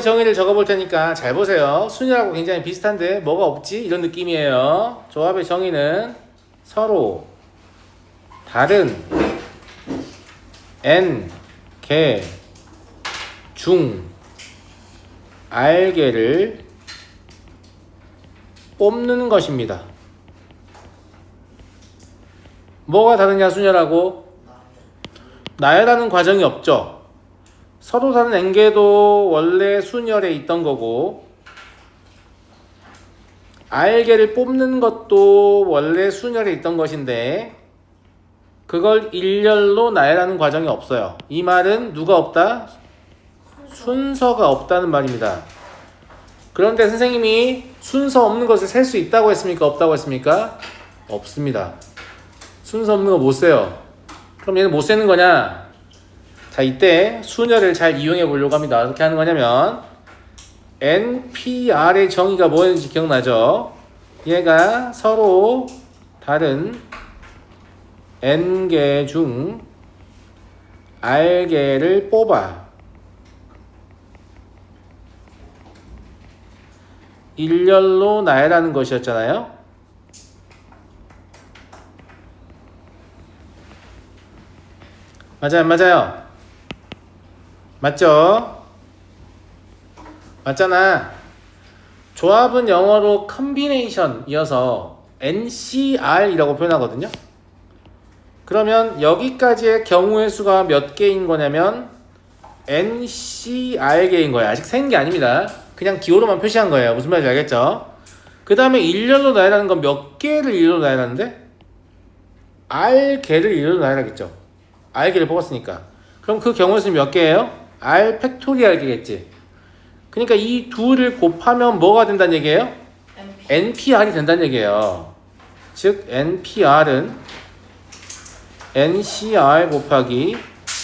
정의를 적어볼 테니까 잘 보세요. 순열하고 굉장히 비슷한데 뭐가 없지? 이런 느낌이에요. 조합의 정의는 서로 다른 n, 개, 중, r개를 뽑는 것입니다. 뭐가 다르냐 순열하고? 나열하는 과정이 없죠. 서로 다른 n개도 원래 순열에 있던 거고 r개를 뽑는 것도 원래 순열에 있던 것인데 그걸 일렬로 나열하는 과정이 없어요. 이 말은 누가 없다? 순서가 없다는 말입니다. 그런데 선생님이 순서 없는 것을 셀 수 있다고 했습니까? 없다고 했습니까? 없습니다. 순서 없는 거 못 세요. 그럼 얘는 못 세는 거냐? 자, 이때 순열을 잘 이용해 보려고 합니다. 어떻게 하는 거냐면 NPR의 정의가 뭐였는지 기억나죠? 얘가 서로 다른 N개 중 R개를 뽑아 일렬로 나열하는 것이었잖아요. 맞아요, 맞아요? 맞죠? 맞잖아. 조합은 영어로 combination이어서 NCR이라고 표현하거든요. 그러면 여기까지의 경우의 수가 몇 개인 거냐면 NCR개인 거예요. 아직 센 게 아닙니다. 그냥 기호로만 표시한 거예요. 무슨 말인지 알겠죠? 그 다음에 일렬로 나열하는 건 몇 개를 일렬로 나열하는데? R개를 일렬로 나열하겠죠. R개를 뽑았으니까. 그럼 그 경우의 수는 몇 개예요? R 팩토리알이겠지. 그러니까 이 둘을 곱하면 뭐가 된다는 얘기예요? NPR이 된다는 얘기예요. 즉 NPR은 NCR 곱하기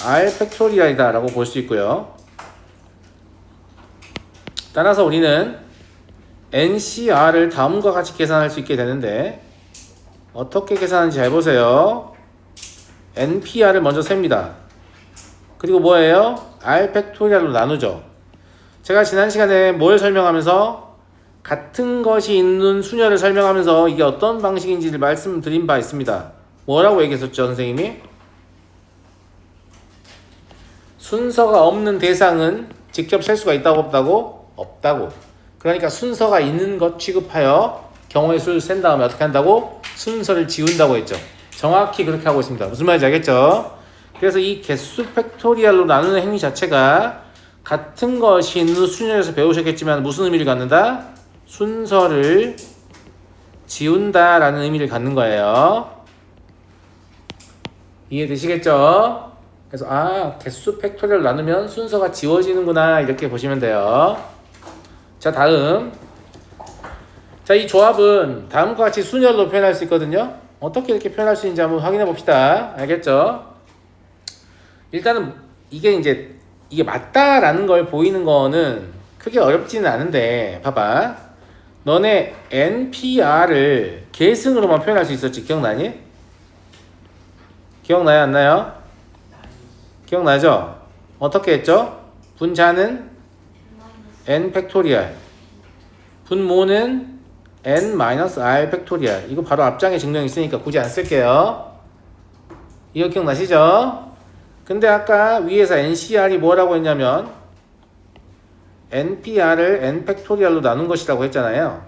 R 팩토리알이다 라고 볼 수 있고요. 따라서 우리는 NCR을 다음과 같이 계산할 수 있게 되는데 어떻게 계산하는지 잘 보세요. NPR을 먼저 셉니다. 그리고 뭐예요? R 팩토리알로 나누죠. 제가 지난 시간에 뭘 설명하면서 같은 것이 있는 순열을 설명하면서 이게 어떤 방식인지를 말씀드린 바 있습니다. 뭐라고 얘기했었죠, 선생님이? 순서가 없는 대상은 직접 셀 수가 있다고 없다고? 없다고. 그러니까 순서가 있는 것 취급하여 경우의 수를 센 다음에 어떻게 한다고? 순서를 지운다고 했죠. 정확히 그렇게 하고 있습니다. 무슨 말인지 알겠죠? 그래서 이 개수 팩토리얼로 나누는 행위 자체가 같은 것이 있는 순열에서 배우셨겠지만 무슨 의미를 갖는다? 순서를 지운다 라는 의미를 갖는 거예요. 이해되시겠죠? 그래서 개수 팩토리얼 나누면 순서가 지워지는구나 이렇게 보시면 돼요. 자, 다음. 자, 이 조합은 다음과 같이 순열로 표현할 수 있거든요. 어떻게 이렇게 표현할 수 있는지 한번 확인해 봅시다. 알겠죠? 일단은 이게 맞다라는 걸 보이는 거는 크게 어렵지는 않은데 봐봐. 너네 NPR을 계승으로만 표현할 수 있었지. 기억나니? 기억나요? 안 나요? 기억나죠? 어떻게 했죠? 분자는 N 팩토리얼, 분모는 N-R 팩토리얼. 이거 바로 앞장에 증명이 있으니까 굳이 안 쓸게요. 이거 기억나시죠? 근데 아까 위에서 NCR이 뭐라고 했냐면 NPR을 N 팩토리얼로 나눈 것이라고 했잖아요.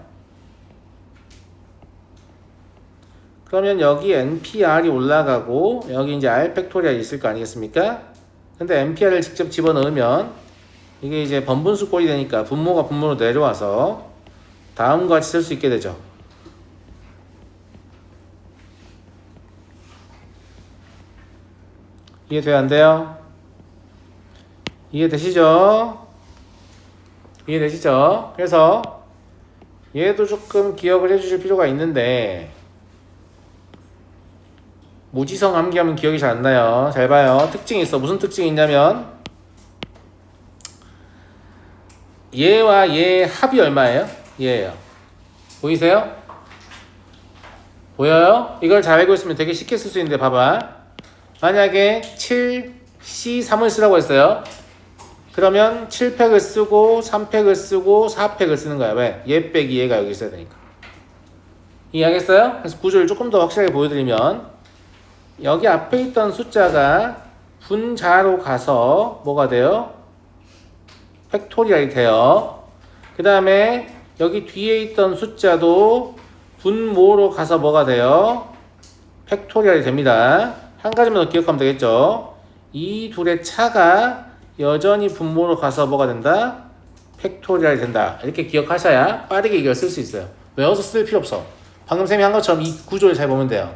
그러면 여기 NPR이 올라가고 여기 이제 R 팩토리얼이 있을 거 아니겠습니까? 근데 NPR을 직접 집어넣으면 이게 이제 번분수 꼴이 되니까 분모가 분모로 내려와서 다음과 같이 쓸 수 있게 되죠. 이해돼요? 안 돼요? 이해되시죠? 이해되시죠? 그래서 얘도 조금 기억을 해주실 필요가 있는데 무지성 암기하면 기억이 잘 안 나요. 잘 봐요. 특징이 있어. 무슨 특징이 있냐면 얘와 얘 합이 얼마예요? 얘예요. 보이세요? 보여요? 이걸 잘 알고 있으면 되게 쉽게 쓸 수 있는데 봐봐. 만약에 7, C3을 쓰라고 했어요. 그러면 7팩을 쓰고 3팩을 쓰고 4팩을 쓰는 거야. 왜? 얘 빼기 얘가 여기 있어야 되니까. 이해하겠어요? 그래서 구조를 조금 더 확실하게 보여드리면 여기 앞에 있던 숫자가 분자로 가서 뭐가 돼요? 팩토리얼이 돼요. 그 다음에 여기 뒤에 있던 숫자도 분모로 가서 뭐가 돼요? 팩토리얼이 됩니다. 한 가지만 더 기억하면 되겠죠? 이 둘의 차가 여전히 분모로 가서 뭐가 된다? 팩토리얼이 된다. 이렇게 기억하셔야 빠르게 이걸 쓸 수 있어요. 외워서 쓸 필요 없어. 방금 쌤이 한 것처럼 이 구조를 잘 보면 돼요.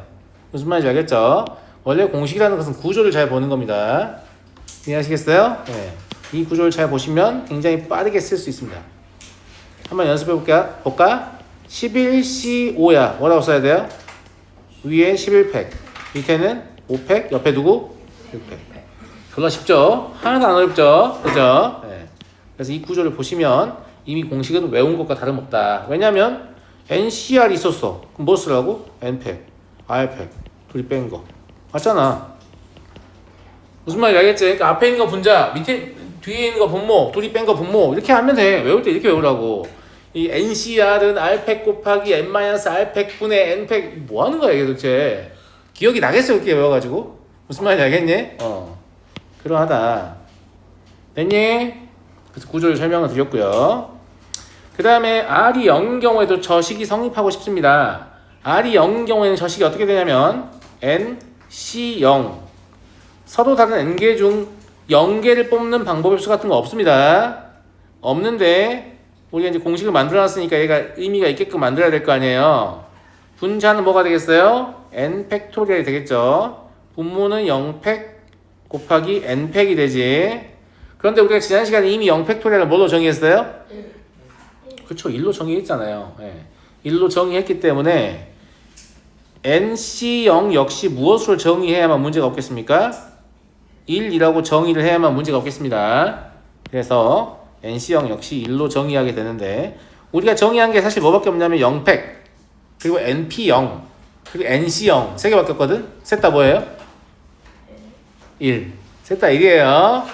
무슨 말인지 알겠죠? 원래 공식이라는 것은 구조를 잘 보는 겁니다. 이해하시겠어요? 네. 이 구조를 잘 보시면 굉장히 빠르게 쓸 수 있습니다. 한번 연습해 볼까? 11C5야. 뭐라고 써야 돼요? 위에 11팩, 밑에는 5팩, 옆에 누구? 6팩. 그거 쉽죠? 하나도 안 어렵죠? 그죠? 네. 그래서 이 구조를 보시면 이미 공식은 외운 것과 다름없다. 왜냐면 NCR이 있었어. 그럼 뭐 쓰라고? N팩, R팩, 둘이 뺀 거. 맞잖아. 무슨 말인지 알겠지? 그러니까 앞에 있는 거 분자, 밑에 뒤에 있는 거 분모, 둘이 뺀 거 분모. 이렇게 하면 돼. 외울 때 이렇게 외우라고. 이 NCR은 R팩 곱하기 N-R팩 분의 N팩 뭐 하는 거야 이게 도대체. 기억이 나겠어 이렇게 외워가지고. 무슨 말인지 알겠니? 그러하다. 됐니? 그래서 구조를 설명을 드렸고요. 그 다음에 R이 0인 경우에도 저식이 성립하고 싶습니다. R이 0인 경우에는 저식이 어떻게 되냐면 N, C, 0 서로 다른 N개 중 0개를 뽑는 방법일 수 같은 거 없습니다. 없는데 우리가 이제 공식을 만들어놨으니까 얘가 의미가 있게끔 만들어야 될 거 아니에요. 분자는 뭐가 되겠어요? N 팩토리얼이 되겠죠. 분모는 0팩 곱하기 N팩이 되지. 그런데 우리가 지난 시간에 이미 0팩토리얼을 뭘로 정의했어요? 그렇죠. 1로 정의했잖아요. 네. 1로 정의했기 때문에 NC0 역시 무엇으로 정의해야만 문제가 없겠습니까? 1이라고 정의를 해야만 문제가 없겠습니다. 그래서 NC0 역시 1로 정의하게 되는데 우리가 정의한 게 사실 뭐밖에 없냐면 0팩 그리고 NP0 그리고 NC0 세 개밖에 없거든? 셋 다 뭐예요? 1. 셋 다 1이에요.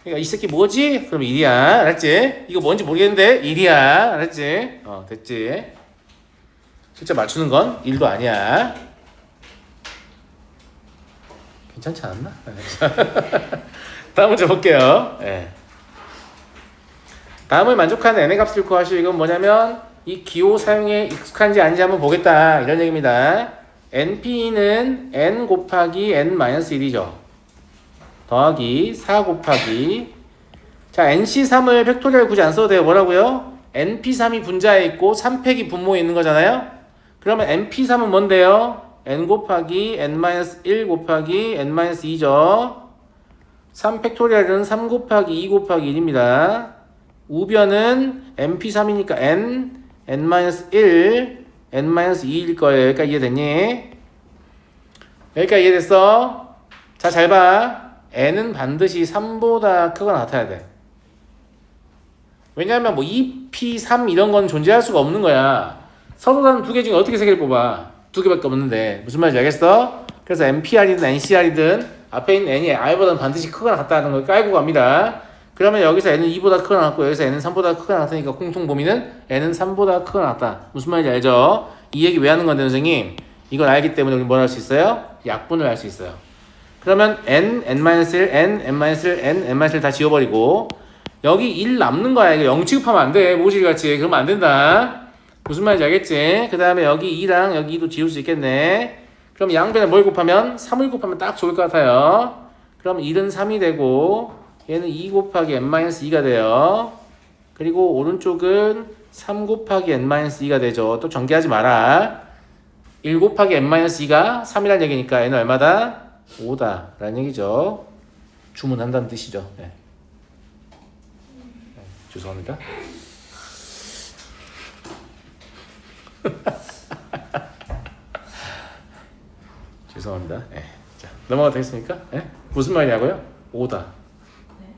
그러니까 이 새끼 뭐지? 그럼 1이야. 알았지? 이거 뭔지 모르겠는데 1이야. 알았지? 됐지? 숫자 맞추는 건 1도 아니야. 괜찮지 않았나? 다음 문제 볼게요. 네. 다음을 만족하는 n의 값을 구하시오. 이건 뭐냐면 이 기호 사용에 익숙한지 아닌지 한번 보겠다. 이런 얘기입니다. np는 n 곱하기 n-1이죠. 더하기 4 곱하기 자 nc3을 팩토리얼 굳이 안 써도 돼요. 뭐라고요? np3이 분자에 있고 3팩이 분모에 있는 거잖아요. 그러면 np3은 뭔데요? n 곱하기 n-1 곱하기 n-2죠. 3팩토리얼은 3 곱하기 2 곱하기 1입니다. 우변은 np3이니까 n, n-1, n-2일 거예요. 여기까지 이해됐니? 여기까지 이해됐어? 자, 잘 봐. n은 반드시 3보다 크거나 같아야 돼. 왜냐하면 뭐 2p3 이런 건 존재할 수가 없는 거야. 서로 다른 두 개 중에 어떻게 세 개를 뽑아? 두 개밖에 없는데 무슨 말인지 알겠어? 그래서 NPR이든 NCR이든 앞에 있는 n이 r보다는 반드시 크거나 같다는 걸 깔고 갑니다. 그러면 여기서 n은 2보다 크거나 같고 여기서 n은 3보다 크거나 같으니까 공통 범위는 n은 3보다 크거나 같다. 무슨 말인지 알죠? 이 얘기 왜 하는 건데 선생님? 이걸 알기 때문에 우리 뭘 할 수 있어요? 약분을 할 수 있어요. 그러면 n, n-1, n, n-1, n, n-1 다 지워버리고 여기 1 남는 거야. 이거 0 취급하면 안 돼. 모질같이. 그러면 안 된다. 무슨 말인지 알겠지? 그 다음에 여기 2랑 여기 2도 지울 수 있겠네. 그럼 양변에 뭘 곱하면? 3을 곱하면 딱 좋을 것 같아요. 그럼 1은 3이 되고 얘는 2 곱하기 n-2가 돼요. 그리고 오른쪽은 3 곱하기 n-2가 되죠. 또 전개하지 마라. 1 곱하기 n-2가 3이라는 얘기니까 얘는 얼마다? 5다 라는 얘기죠. 주문한다는 뜻이죠. 네. 죄송합니다. 죄송합니다. 네. 자, 넘어가도 되겠습니까? 네? 무슨 말이냐고요? 5다. 네.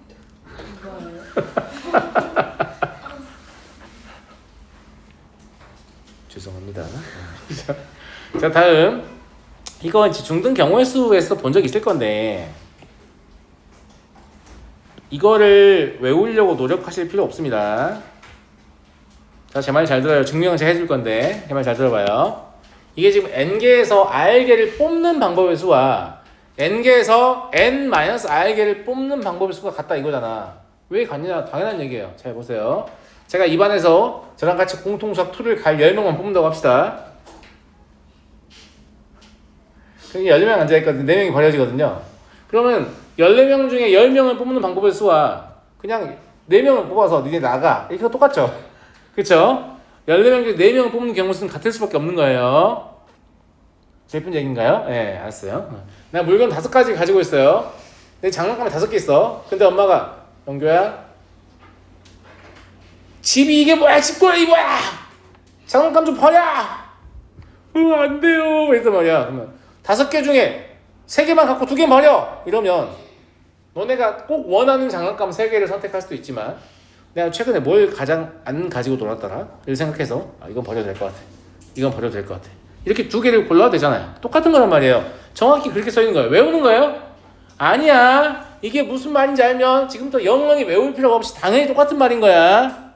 죄송합니다. 자, 다음. 이거 중등 경우의 수에서 본 적 있을 건데 이거를 외우려고 노력하실 필요 없습니다. 자, 제 말 잘 들어요. 증명 제가 해줄 건데 제 말 잘 들어봐요. 이게 지금 n개에서 r개를 뽑는 방법의 수와 n개에서 n-r개를 뽑는 방법의 수가 같다 이거잖아. 왜 같냐? 당연한 얘기예요. 잘 보세요. 제가 입안에서 저랑 같이 공통수학 2를 갈 10명만 뽑는다고 합시다. 그럼 14명 앉아있거든요. 4명이 버려지거든요. 그러면 14명 중에 10명을 뽑는 방법의 수와 그냥 4명을 뽑아서 니네 나가. 이게 똑같죠? 그쵸? 14명 중에 4명을 뽑는 경우 수는 같을 수밖에 없는 거예요. 예쁜 얘기인가요? 네, 알았어요. 내가 물건 5가지 가지고 있어요. 내 장난감이 5개 있어. 근데 엄마가 영규야 집이 이게 뭐야? 집거야 이 뭐야? 장난감 좀 버려! 안 돼요. 그랬단 말이야. 그러면 5개 중에 3개만 갖고 2개 버려! 이러면 너네가 꼭 원하는 장난감 3개를 선택할 수도 있지만 내가 최근에 뭘 가장 안 가지고 놀았더라? 를 생각해서 이건 버려도 될 것 같아. 이건 버려도 될 것 같아. 이렇게 2개를 골라도 되잖아요. 똑같은 거란 말이에요. 정확히 그렇게 써 있는 거예요. 외우는 거예요? 아니야. 이게 무슨 말인지 알면 지금부터 영영이 외울 필요가 없이 당연히 똑같은 말인 거야.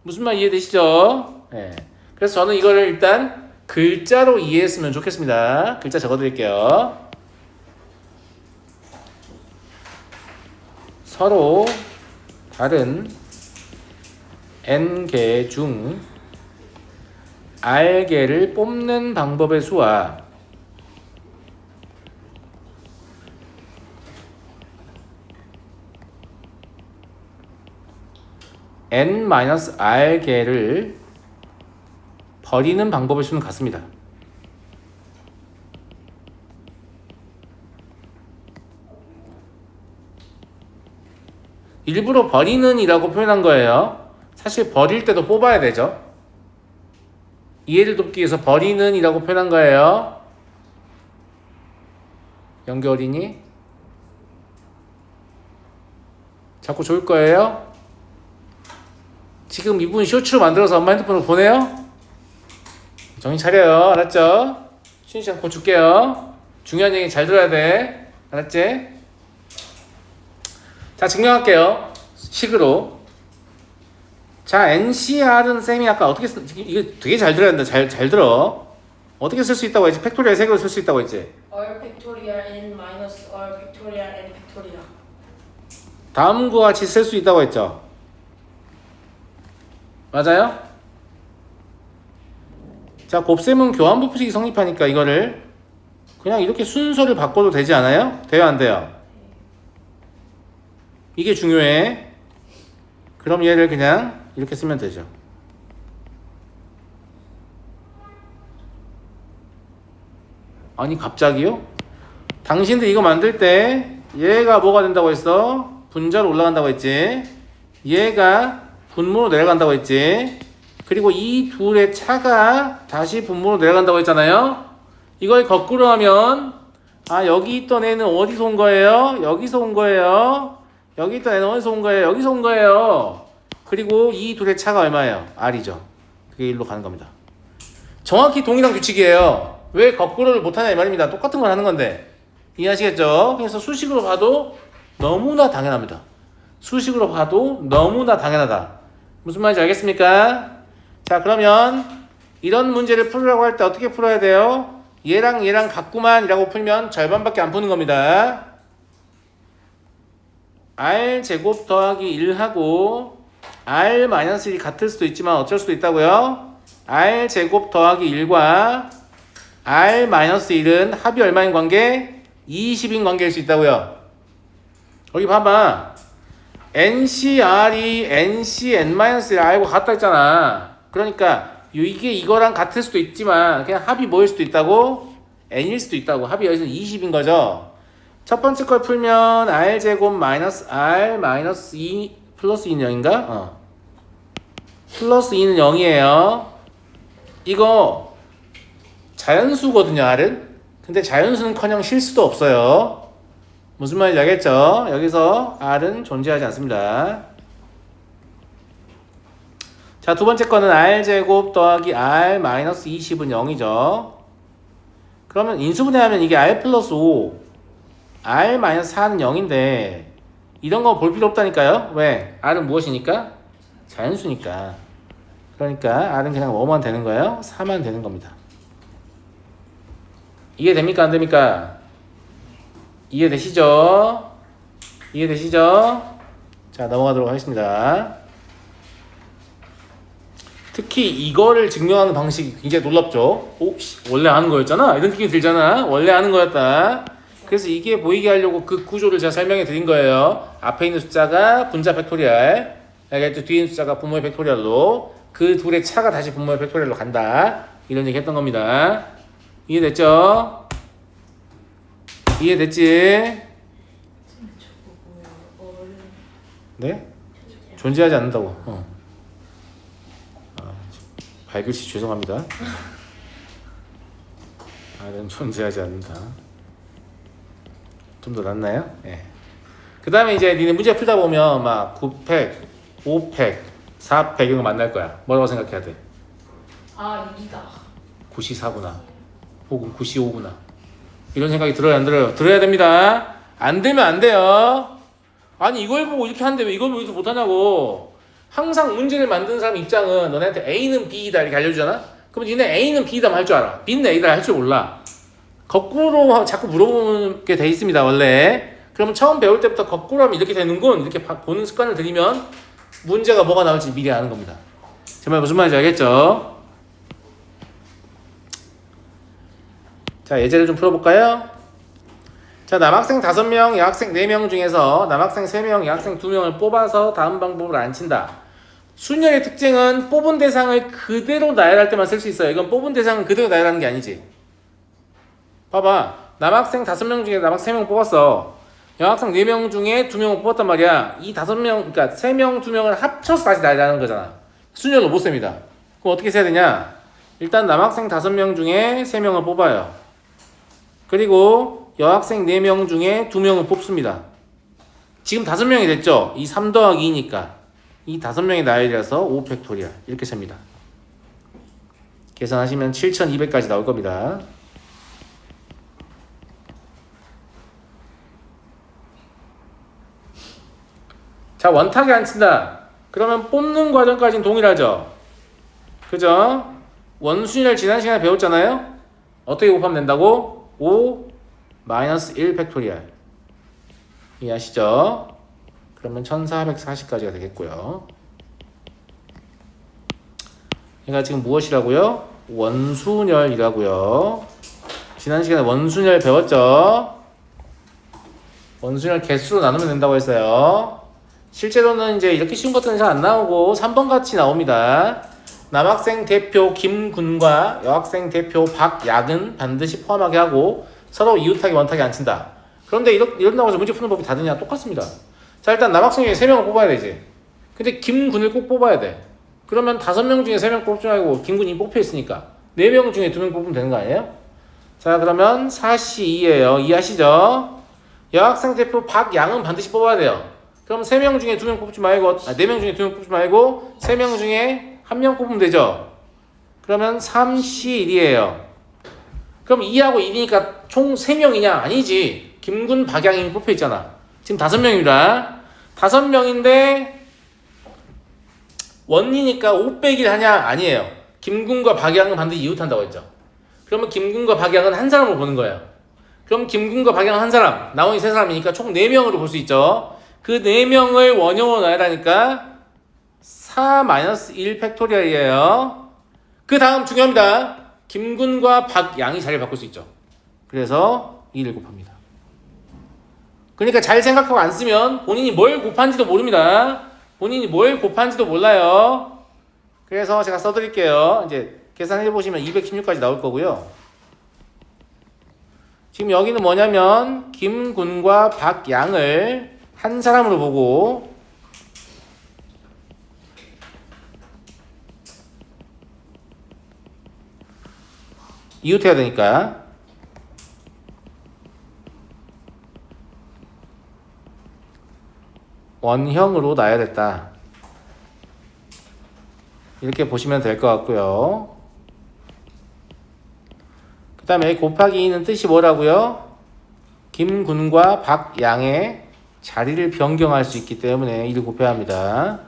무슨 말 이해되시죠? 네. 그래서 저는 이거를 일단 글자로 이해했으면 좋겠습니다. 글자 적어드릴게요. 서로 다른 n개 중 r개를 뽑는 방법의 수와 n-r개를 버리는 방법의 수는 같습니다. 일부러 버리는 이라고 표현한 거예요. 사실 버릴 때도 뽑아야 되죠. 이해를 돕기 위해서 버리는 이라고 표현한 거예요. 영규 어린이 자꾸 좋을 거예요. 지금 이분 쇼츠로 만들어서 엄마 핸드폰으로 보내요? 정신 차려요. 알았죠? 쉬는 시간 곧 줄게요. 중요한 얘기 잘 들어야 돼. 알았지? 자, 증명할게요. 식으로. 자, NCR은 쌤이 아까 어떻게 이거 되게 잘 들어야 된다. 잘 들어. 어떻게 쓸 수 있다고 했지? 팩토리얼 3개로 쓸 수 있다고 했지? R 팩토리얼 n 마이너스 R 팩토리얼 n 팩토리얼. 다음과 같이 쓸 수 있다고 했죠? 맞아요? 자, 곱셈은 교환부 표식이 성립하니까 이거를 그냥 이렇게 순서를 바꿔도 되지 않아요? 돼요, 안 돼요? 이게 중요해. 그럼 얘를 그냥 이렇게 쓰면 되죠. 아니 갑자기요? 당신들 이거 만들 때 얘가 뭐가 된다고 했어? 분자로 올라간다고 했지. 얘가 분모로 내려간다고 했지. 그리고 이 둘의 차가 다시 분모로 내려간다고 했잖아요. 이걸 거꾸로 하면 여기 있던 애는 어디서 온 거예요? 여기서 온 거예요. 여기 있던 애는 어디서 온 거예요? 여기서 온 거예요. 그리고 이 둘의 차가 얼마예요? R이죠. 그게 1로 가는 겁니다. 정확히 동일한 규칙이에요. 왜 거꾸로를 못하냐 이 말입니다. 똑같은 걸 하는 건데 이해하시겠죠? 그래서 수식으로 봐도 너무나 당연합니다. 수식으로 봐도 너무나 당연하다. 무슨 말인지 알겠습니까? 자, 그러면 이런 문제를 풀으라고 할 때 어떻게 풀어야 돼요? 얘랑 얘랑 같구만 이라고 풀면 절반밖에 안 푸는 겁니다. r제곱 더하기 1하고 r-1이 같을 수도 있지만 어쩔 수도 있다고요? r제곱 더하기 1과 r-1은 합이 얼마인 관계? 20인 관계일 수 있다고요. 여기 봐봐. NCR이 NCN-1하고 같다 했잖아. 그러니까 이게 이거랑 같을 수도 있지만 그냥 합이 뭐일 수도 있다고? n일 수도 있다고. 합이 여기서 20인 거죠. 첫 번째 걸 풀면 r제곱 마이너스 r 마이너스 2 플러스 2는 0인가? 플러스 2는 0이에요. 이거 자연수거든요, r은. 근데 자연수는커녕 실수도 없어요. 무슨 말인지 알겠죠? 여기서 r은 존재하지 않습니다. 자, 두 번째 거는 r제곱 더하기 r 마이너스 20은 0이죠. 그러면 인수분해하면 이게 r 플러스 5 r 마이너스 4는 0인데 이런 거 볼 필요 없다니까요. 왜? R은 무엇이니까? 자연수니까. 그러니까 R은 그냥 뭐만 되는 거예요? 4만 되는 겁니다. 이해됩니까? 안 됩니까? 이해되시죠? 이해되시죠? 자, 넘어가도록 하겠습니다. 특히 이거를 증명하는 방식이 굉장히 놀랍죠. 오, 원래 아는 거였잖아? 이런 느낌이 들잖아. 원래 아는 거였다. 그래서 이게 보이게 하려고 그 구조를 제가 설명해 드린 거예요. 앞에 있는 숫자가 분자 팩토리얼, 또 뒤에 있는 숫자가 분모의 팩토리얼로, 그 둘의 차가 다시 분모의 팩토리얼로 간다. 이런 얘기 했던 겁니다. 이해됐죠? 이해됐지? 네? 존재하지 않는다고. 발글씨 죄송합니다. R은 존재하지 않는다. 좀 더 낫나요? 예. 그 다음에 이제 니네 문제 풀다 보면 막 9팩, 5팩, 4팩 이런 거 만날 거야. 뭐라고 생각해야 돼? 아, 2다. 94구나. 혹은 95구나. 이런 생각이 들어요, 안 들어요? 들어야 됩니다. 안 되면 안 돼요. 아니, 이걸 보고 이렇게 하는데 왜 이걸 보고 이렇게 못하냐고. 항상 문제를 만드는 사람 입장은 너네한테 A는 B이다 이렇게 알려주잖아? 그럼 니네 A는 B다 할 줄 알아. B는 A다 할 줄 몰라. 거꾸로 자꾸 물어보게 돼 있습니다, 원래. 그러면 처음 배울 때부터 거꾸로 하면 이렇게 되는군. 이렇게 보는 습관을 들이면 문제가 뭐가 나올지 미리 아는 겁니다. 제 말 무슨 말인지 알겠죠? 자, 예제를 좀 풀어볼까요? 자, 남학생 5명, 여학생 4명 중에서 남학생 3명, 여학생 2명을 뽑아서 다음 방법으로 안 친다. 순열의 특징은 뽑은 대상을 그대로 나열할 때만 쓸 수 있어요. 이건 뽑은 대상을 그대로 나열하는 게 아니지. 봐봐. 남학생 5명 중에 남학생 3명 뽑았어. 여학생 4명 중에 2명을 뽑았단 말이야. 이 5명, 그러니까 3명, 2명을 합쳐서 다시 나열하는 거잖아. 순열로 못 셉니다. 그럼 어떻게 세야 되냐? 일단 남학생 5명 중에 3명을 뽑아요. 그리고 여학생 4명 중에 2명을 뽑습니다. 지금 5명이 됐죠? 이 3 더하기 2니까 이 5명의 나열이라서 5팩토리얼 이렇게 셉니다. 계산하시면 7200까지 나올 겁니다. 자, 원탁에 안 친다. 그러면 뽑는 과정까지는 동일하죠. 그죠? 원순위를 지난 시간에 배웠잖아요. 어떻게 곱하면 된다고? 5 마이너스 1 팩토리얼. 이해하시죠? 그러면 1440까지가 되겠고요. 얘가 지금 무엇이라고요? 원순열이라고요. 지난 시간에 원순열 배웠죠? 원순열 개수로 나누면 된다고 했어요. 실제로는 이제 이렇게 쉬운 것들은 잘 안 나오고 3번 같이 나옵니다. 남학생 대표 김군과 여학생 대표 박약은 반드시 포함하게 하고 서로 이웃하게 원탁에 안 친다. 그런데 이런다고 해서 문제 푸는 법이 다르냐? 똑같습니다. 자, 일단 남학생 중에 3명을 뽑아야 되지. 근데 김군을 꼭 뽑아야 돼. 그러면 5명 중에 3명 뽑지 말고 김군이 뽑혀 있으니까 4명 중에 2명 뽑으면 되는 거 아니에요? 자, 그러면 4C2예요. 이해하시죠? 여학생 대표 박양은 반드시 뽑아야 돼요. 그럼 3명 중에 2명 뽑지 말고 4명 중에 2명 뽑지 말고 3명 중에 1명 뽑으면 되죠. 그러면 3C1이에요. 그럼 2하고 1이니까 총 3명이냐? 아니지. 김군 박양이 뽑혀 있잖아. 지금 5명입니다. 5명인데 원이니까 5 빼기를 하냐? 아니에요. 김군과 박양은 반드시 이웃한다고 했죠. 그러면 김군과 박양은 한 사람으로 보는 거예요. 그럼 김군과 박양은 한 사람, 나머지 3사람이니까 총 4명으로 볼 수 있죠. 그 4명을 원형으로 나열하니까 4-1 팩토리얼이에요. 그 다음 중요합니다. 김군과 박양이 자리를 바꿀 수 있죠. 그래서 2를 곱합니다. 그러니까 잘 생각하고 안 쓰면 본인이 뭘 곱한지도 모릅니다. 본인이 뭘 곱한지도 몰라요. 그래서 제가 써드릴게요. 이제 계산해 보시면 216까지 나올 거고요. 지금 여기는 뭐냐면 김군과 박양을 한 사람으로 보고 이웃해야 되니까 원형으로 나열했다. 이렇게 보시면 될 것 같고요. 그 다음에 곱하기 2는 뜻이 뭐라고요? 김군과 박양의 자리를 변경할 수 있기 때문에 1을 곱해야 합니다.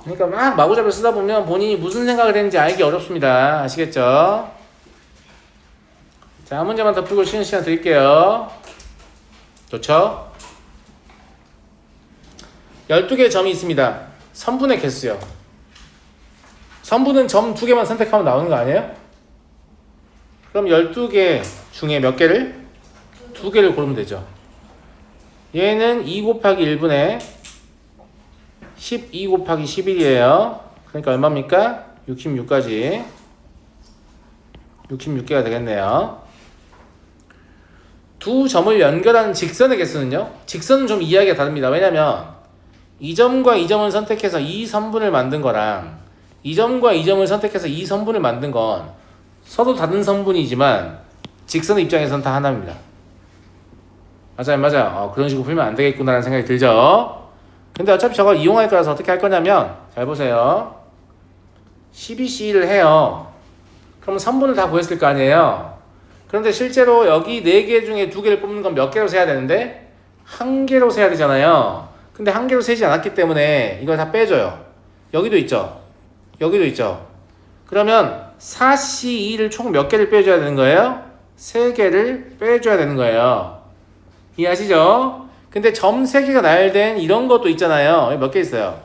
그러니까 막 마구잡이로 쓰다 보면 본인이 무슨 생각을 했는지 알기 어렵습니다. 아시겠죠? 자, 한 문제만 더 풀고 쉬는 시간 드릴게요. 좋죠? 12개의 점이 있습니다. 선분의 개수요. 선분은 점 2개만 선택하면 나오는 거 아니에요? 그럼 12개 중에 몇 개를? 2개를 고르면 되죠. 얘는 2 곱하기 1분의 12 곱하기 11이에요. 그러니까 얼마입니까? 66까지. 66개가 되겠네요. 두 점을 연결하는 직선의 개수는요? 직선은 좀 이해하기가 다릅니다. 왜냐면 이 점과 이 점을 선택해서 이 선분을 만든 거랑 이 점과 이 점을 선택해서 이 선분을 만든 건 서로 다른 선분이지만 직선의 입장에서는 다 하나입니다. 맞아요. 그런 식으로 풀면 안 되겠구나라는 생각이 들죠? 근데 어차피 저걸 이용할 거라서 어떻게 할 거냐면 잘 보세요. 12C를 해요. 그럼 선분을 다 구했을 거 아니에요. 그런데 실제로 여기 4개 중에 2개를 뽑는 건 몇 개로 세야 되는데 1개로 세야 되잖아요. 근데 1개로 세지 않았기 때문에 이걸 다 빼줘요. 여기도 있죠. 여기도 있죠. 그러면 4C2를 총 몇 개를 빼줘야 되는 거예요? 3개를 빼줘야 되는 거예요. 이해하시죠? 근데 점 3개가 나열된 이런 것도 있잖아요. 몇 개 있어요?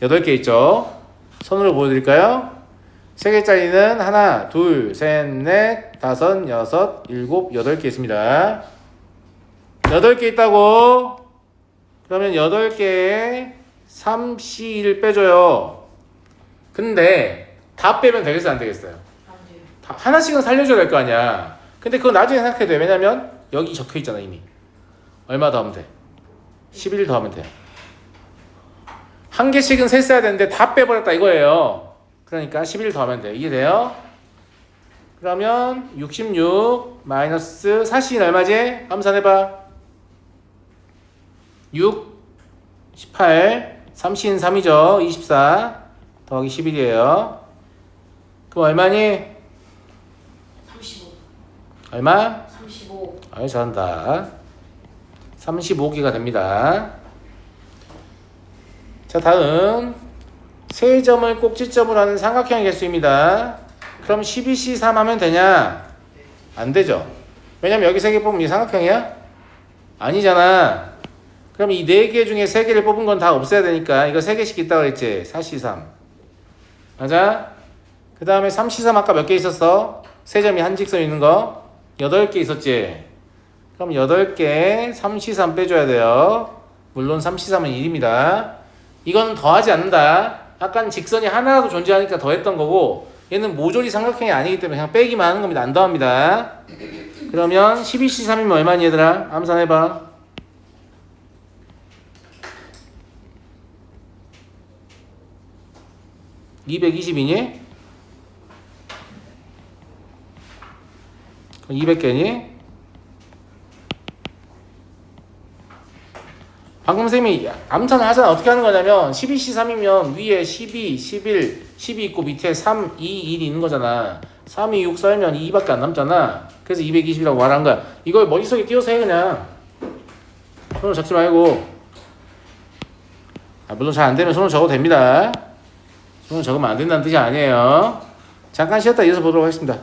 8개 있죠. 손으로 보여드릴까요? 3개짜리는 하나, 둘, 셋, 넷, 다섯, 여섯, 일곱, 8개 있습니다. 8개 있다고? 그러면 8개에 3C1을 빼줘요. 근데 다 빼면 되겠어요? 안 되겠어요? 하나씩은 살려줘야 될 거 아니야. 근데 그거 나중에 생각해도 돼. 왜냐면 여기 적혀 있잖아 이미. 얼마 더 하면 돼? 11 더 하면 돼. 1개씩은 셌어야 되는데 다 빼버렸다 이거예요. 그러니까 11 더 하면 돼. 이해돼요? 그러면 66 마이너스 40은 얼마지? 감산해봐. 6 18 30은 3이죠. 24 더하기 11이에요. 그럼 얼마니? 35. 얼마? 35. 아유 잘한다. 35개가 됩니다. 자 다음 세 점을 꼭지점으로 하는 삼각형의 개수입니다. 그럼 12C3 하면 되냐? 안 되죠. 왜냐면 여기 3개 뽑으면 이 삼각형이야? 아니잖아. 그럼 이 4개 중에 3개를 뽑은 건 다 없애야 되니까 이거 3개씩 있다고 그랬지? 4C3 맞아? 그 다음에 3C3 아까 몇 개 있었어? 세 점이 한 직선 있는 거 8개 있었지? 그럼 8개 3C3 빼줘야 돼요. 물론 3C3은 1입니다. 이건 더하지 않는다. 아까는 직선이 하나라도 존재하니까 더했던 거고 얘는 모조리 삼각형이 아니기 때문에 그냥 빼기만 하는 겁니다. 안 더합니다. 그러면 12C3이면 얼마니 얘들아? 암산해봐. 220이니? 200개니? 방금 쌤이 암산을 하잖아. 어떻게 하는 거냐면 12C3이면 위에 12, 11, 12 있고 밑에 3, 2, 1이 있는 거잖아. 3, 2, 6 썰면 2밖에 안 남잖아. 그래서 220이라고 말한 거야. 이걸 머릿속에 띄워서 해 그냥. 손을 적지 말고. 물론 잘 안 되면 손을 적어도 됩니다. 손을 적으면 안 된다는 뜻이 아니에요. 잠깐 쉬었다 이어서 보도록 하겠습니다.